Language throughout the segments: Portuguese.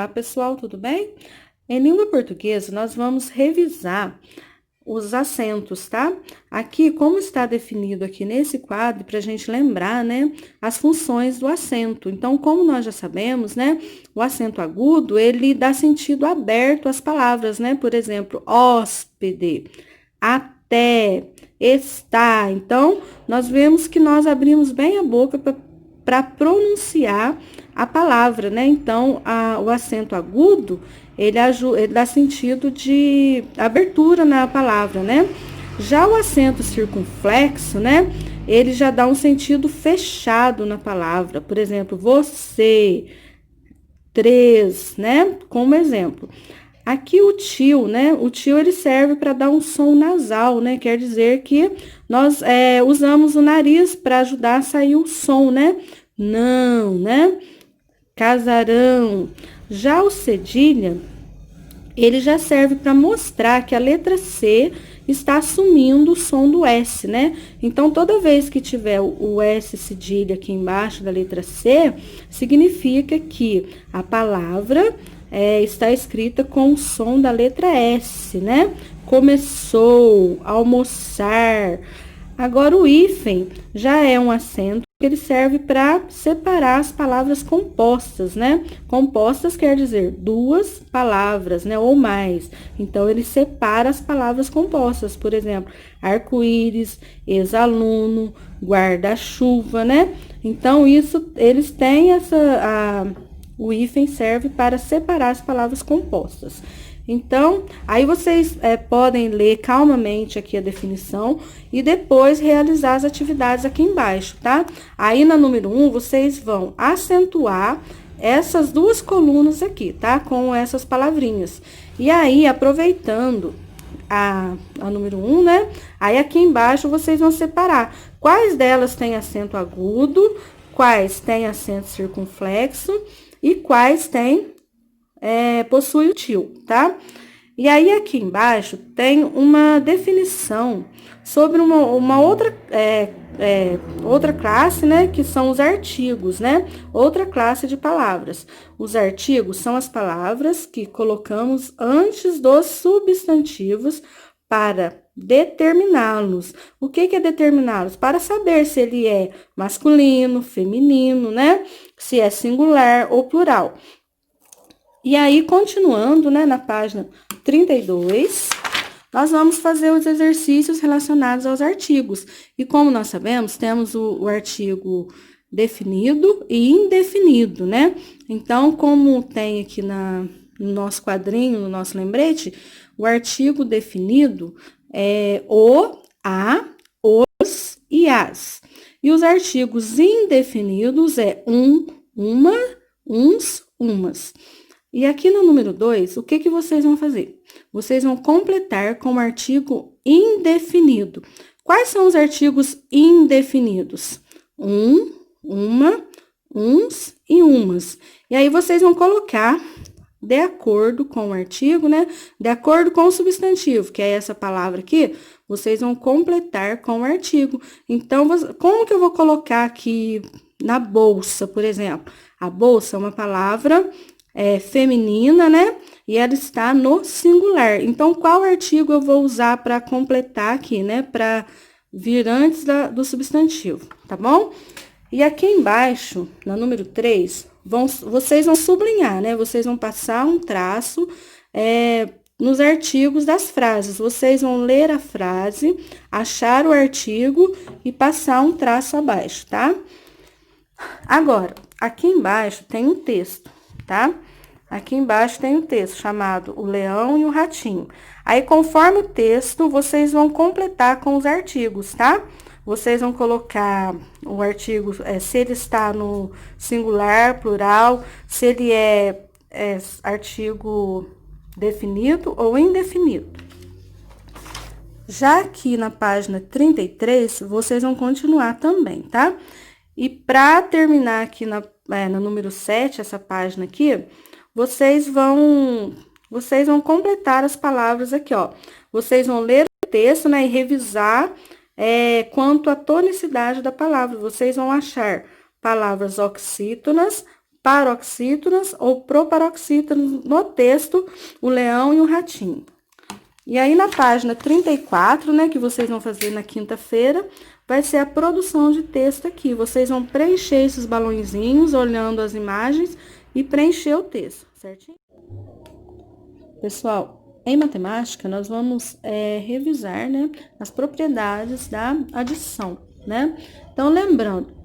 Olá, pessoal, tudo bem? Em língua portuguesa, nós vamos revisar os acentos, tá? Aqui, como está definido aqui nesse quadro, para a gente lembrar, né, as funções do acento. Então, como nós já sabemos, né, o acento agudo, ele dá sentido aberto às palavras, né? Por exemplo, hóspede, até, está. Então, nós vemos que nós abrimos bem a boca para pronunciar a palavra, né? Então, o acento agudo, ele dá sentido de abertura na palavra, né? Já o acento circunflexo, né? Ele já dá um sentido fechado na palavra. Por exemplo, você, três, né? Como exemplo. Aqui o tio, né? O tio ele serve para dar um som nasal, né? Quer dizer que nós usamos o nariz para ajudar a sair o som, né? Não, né? Casarão. Já o cedilha, ele já serve para mostrar que a letra C está assumindo o som do S, né? Então, toda vez que tiver o S cedilha aqui embaixo da letra C, significa que a palavra está escrita com o som da letra S, né? Começou, almoçar. Agora, o hífen já é um acento que ele serve para separar as palavras compostas, né? Compostas quer dizer duas palavras, né? Ou mais. Então, ele separa as palavras compostas. Por exemplo, arco-íris, ex-aluno, guarda-chuva, né? Então, isso, eles têm o hífen serve para separar as palavras compostas. Então, aí vocês podem ler calmamente aqui a definição e depois realizar as atividades aqui embaixo, tá? Aí na número 1, vocês vão acentuar essas duas colunas aqui, tá? Com essas palavrinhas. E aí, aproveitando a número 1, né? Aí aqui embaixo vocês vão separar quais delas têm acento agudo, quais têm acento circunflexo e quais têm possui o tio, tá? E aí, aqui embaixo, tem uma definição sobre uma outra, outra classe, né? Que são os artigos, né? Outra classe de palavras. Os artigos são as palavras que colocamos antes dos substantivos para determiná-los. O que é determiná-los? Para saber se ele é masculino, feminino, né? Se é singular ou plural. E aí, continuando, né, na página 32, nós vamos fazer os exercícios relacionados aos artigos. E como nós sabemos, temos o artigo definido e indefinido, né? Então, como tem aqui no nosso quadrinho, no nosso lembrete, o artigo definido é o, a, os e as. E os artigos indefinidos é uma, uns, umas. E aqui no número 2, o que vocês vão fazer? Vocês vão completar com o artigo indefinido. Quais são os artigos indefinidos? Uma, uns e umas. E aí, vocês vão colocar de acordo com o artigo, né? De acordo com o substantivo, que é essa palavra aqui, vocês vão completar com o artigo. Então, como que eu vou colocar aqui na bolsa, por exemplo? A bolsa é uma palavra feminina, né? E ela está no singular. Então, qual artigo eu vou usar para completar aqui, né? Para vir antes do substantivo, tá bom? E aqui embaixo, na número 3, vocês vão sublinhar, né? Vocês vão passar um traço nos artigos das frases. Vocês vão ler a frase, achar o artigo e passar um traço abaixo, tá? Agora, aqui embaixo tem um texto, tá? Aqui embaixo tem um texto chamado O Leão e o Ratinho. Aí, conforme o texto, vocês vão completar com os artigos, tá? Vocês vão colocar o artigo, se ele está no singular, plural, se ele é artigo definido ou indefinido. Já aqui na página 33, vocês vão continuar também, tá? E para terminar aqui no número 7, essa página aqui, vocês vão completar as palavras aqui, ó. Vocês vão ler o texto, né, e revisar quanto à tonicidade da palavra. Vocês vão achar palavras oxítonas, paroxítonas ou proparoxítonas no texto, o leão e o ratinho. E aí, na página 34, né, que vocês vão fazer na quinta-feira, vai ser a produção de texto aqui. Vocês vão preencher esses balõezinhos, olhando as imagens e preencher o texto, certinho? Pessoal, em matemática, nós vamos revisar, né, as propriedades da adição, né? Então, lembrando,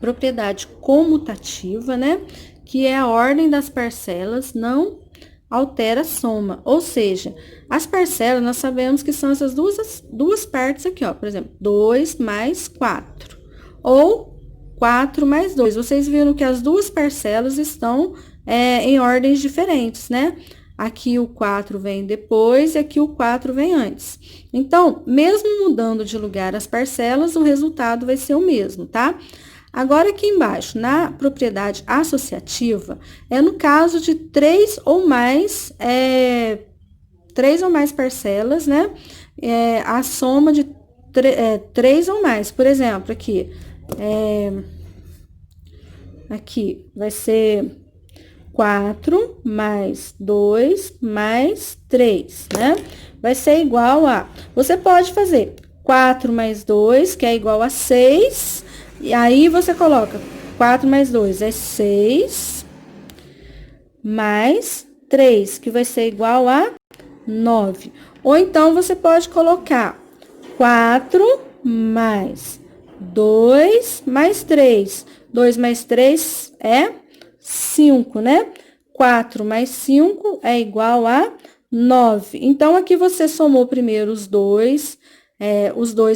propriedade comutativa, né, que é a ordem das parcelas, não altera a soma, ou seja, as parcelas nós sabemos que são essas duas partes aqui, ó, por exemplo, 2 mais 4, ou 4 mais 2. Vocês viram que as duas parcelas estão em ordens diferentes, né? Aqui o 4 vem depois e aqui o 4 vem antes. Então, mesmo mudando de lugar as parcelas, o resultado vai ser o mesmo, tá? Agora, aqui embaixo, na propriedade associativa, é no caso de três ou mais parcelas, né? A soma de 3 ou mais. Por exemplo, aqui vai ser 4 mais 2 mais 3, né? Vai ser igual a... Você pode fazer 4 mais 2, que é igual a 6... E aí, você coloca 4 mais 2 é 6, mais 3, que vai ser igual a 9. Ou então, você pode colocar 4 mais 2 mais 3. 2 mais 3 é 5, né? 4 mais 5 é igual a 9. Então, aqui você somou primeiro as duas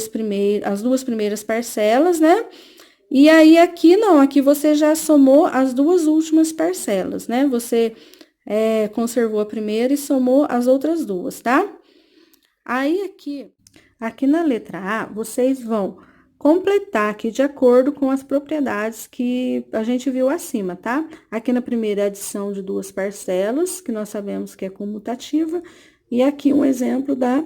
primeiras parcelas, né? E aí, aqui não, aqui você já somou as duas últimas parcelas, né? Você conservou a primeira e somou as outras duas, tá? Aí, aqui na letra A, vocês vão completar aqui de acordo com as propriedades que a gente viu acima, tá? Aqui na primeira, a adição de duas parcelas, que nós sabemos que é comutativa, e aqui um exemplo da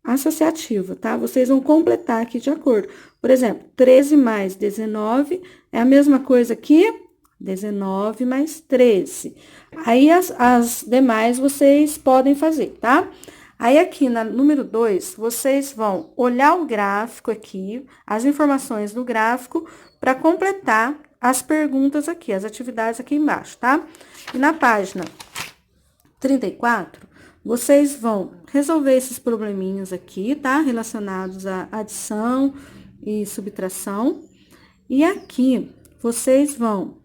associativa, tá? Vocês vão completar aqui de acordo. Por exemplo, 13 mais 19 é a mesma coisa que 19 mais 13. Aí, as demais vocês podem fazer, tá? Aí, aqui na número 2, vocês vão olhar o gráfico aqui, as informações do gráfico, para completar as perguntas aqui, as atividades aqui embaixo, tá? E na página 34, vocês vão resolver esses probleminhas aqui, tá? Relacionados à adição e subtração. E aqui, vocês vão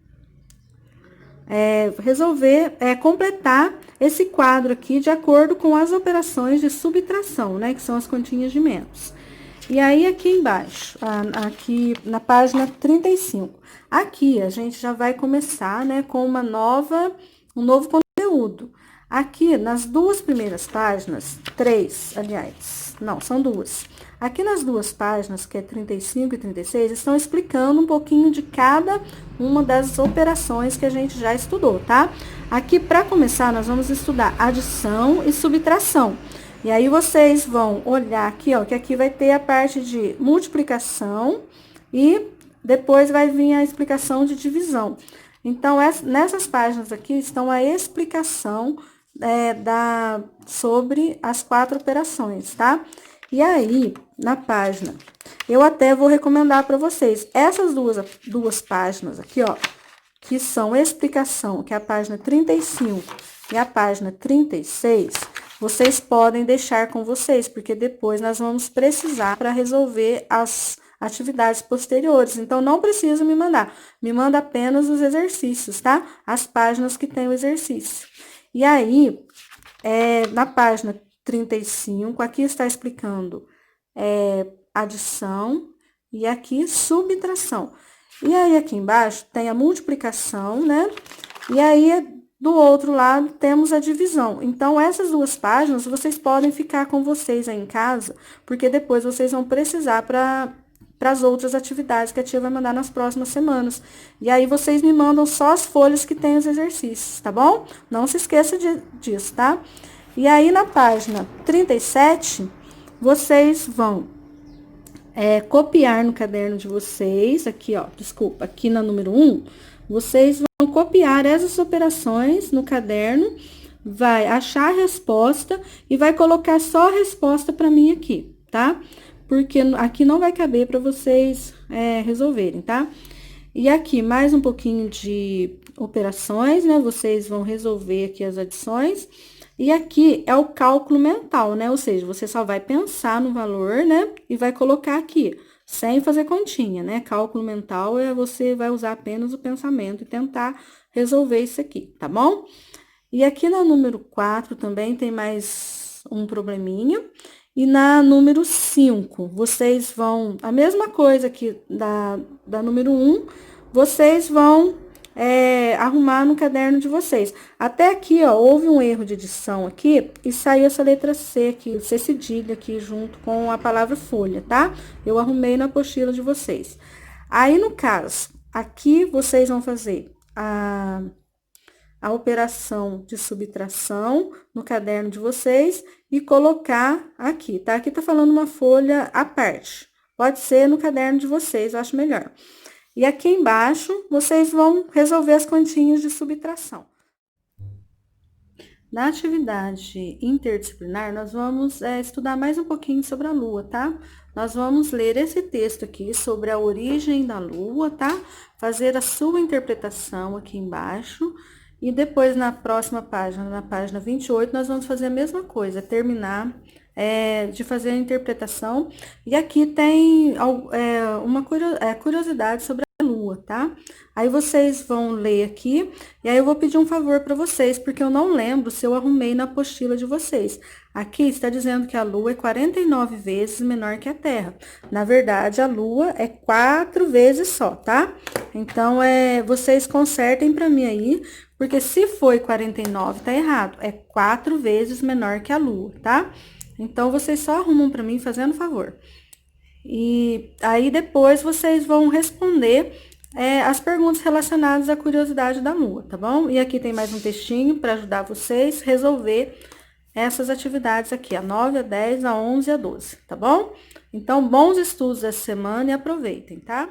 completar esse quadro aqui de acordo com as operações de subtração, né? Que são as continhas de menos. E aí, aqui embaixo, aqui na página 35, aqui a gente já vai começar, né, com um novo conteúdo. Aqui, nas duas primeiras páginas, são duas. Aqui nas duas páginas, que é 35 e 36, estão explicando um pouquinho de cada uma das operações que a gente já estudou, tá? Aqui, para começar, nós vamos estudar adição e subtração. E aí, vocês vão olhar aqui, ó, que aqui vai ter a parte de multiplicação e depois vai vir a explicação de divisão. Então, nessas páginas aqui estão a explicação sobre as 4 operações, tá? E aí, na página, eu até vou recomendar para vocês, essas duas páginas aqui, ó, que são explicação, que é a página 35 e a página 36, vocês podem deixar com vocês, porque depois nós vamos precisar para resolver as atividades posteriores. Então, não precisa me mandar, me manda apenas os exercícios, tá? As páginas que tem o exercício. E aí, na página 35, aqui está explicando adição e aqui subtração. E aí, aqui embaixo, tem a multiplicação, né? E aí, do outro lado, temos a divisão. Então, essas duas páginas, vocês podem ficar com vocês aí em casa, porque depois vocês vão precisar para as outras atividades que a tia vai mandar nas próximas semanas. E aí, vocês me mandam só as folhas que tem os exercícios, tá bom? Não se esqueça disso, tá? E aí, na página 37, vocês vão copiar no caderno de vocês, aqui, ó, desculpa, aqui na número 1, vocês vão copiar essas operações no caderno, vai achar a resposta e vai colocar só a resposta para mim aqui, tá? Porque aqui não vai caber para vocês resolverem, tá? E aqui, mais um pouquinho de operações, né? Vocês vão resolver aqui as adições. E aqui é o cálculo mental, né? Ou seja, você só vai pensar no valor, né? E vai colocar aqui, sem fazer continha, né? Cálculo mental você vai usar apenas o pensamento e tentar resolver isso aqui, tá bom? E aqui na número 4 também tem mais um probleminha. E na número 5, vocês vão, a mesma coisa aqui da número 1, vocês vão arrumar no caderno de vocês. Até aqui, ó, houve um erro de edição aqui e saiu essa letra C aqui, C cedilha aqui junto com a palavra folha, tá? Eu arrumei na apostila de vocês. Aí, no caso, aqui vocês vão fazer a operação de subtração no caderno de vocês e colocar aqui, tá? Aqui tá falando uma folha à parte. Pode ser no caderno de vocês, eu acho melhor. E aqui embaixo, vocês vão resolver as continhas de subtração. Na atividade interdisciplinar, nós vamos estudar mais um pouquinho sobre a Lua, tá? Nós vamos ler esse texto aqui sobre a origem da Lua, tá? Fazer a sua interpretação aqui embaixo. E depois, na próxima página, na página 28, nós vamos fazer a mesma coisa, terminar de fazer a interpretação. E aqui tem uma curiosidade sobre a Lua, tá? Aí vocês vão ler aqui, e aí eu vou pedir um favor para vocês, porque eu não lembro se eu arrumei na apostila de vocês. Aqui está dizendo que a Lua é 49 vezes menor que a Terra. Na verdade, a Lua é 4 vezes só, tá? Então, vocês consertem para mim aí, porque se foi 49, tá errado. É 4 vezes menor que a Lua, tá? Então, vocês só arrumam para mim fazendo favor. E aí, depois, vocês vão responder as perguntas relacionadas à curiosidade da Lua, tá bom? E aqui tem mais um textinho para ajudar vocês a resolver essas atividades aqui, a 9, a 10, a 11 e a 12, tá bom? Então, bons estudos essa semana e aproveitem, tá?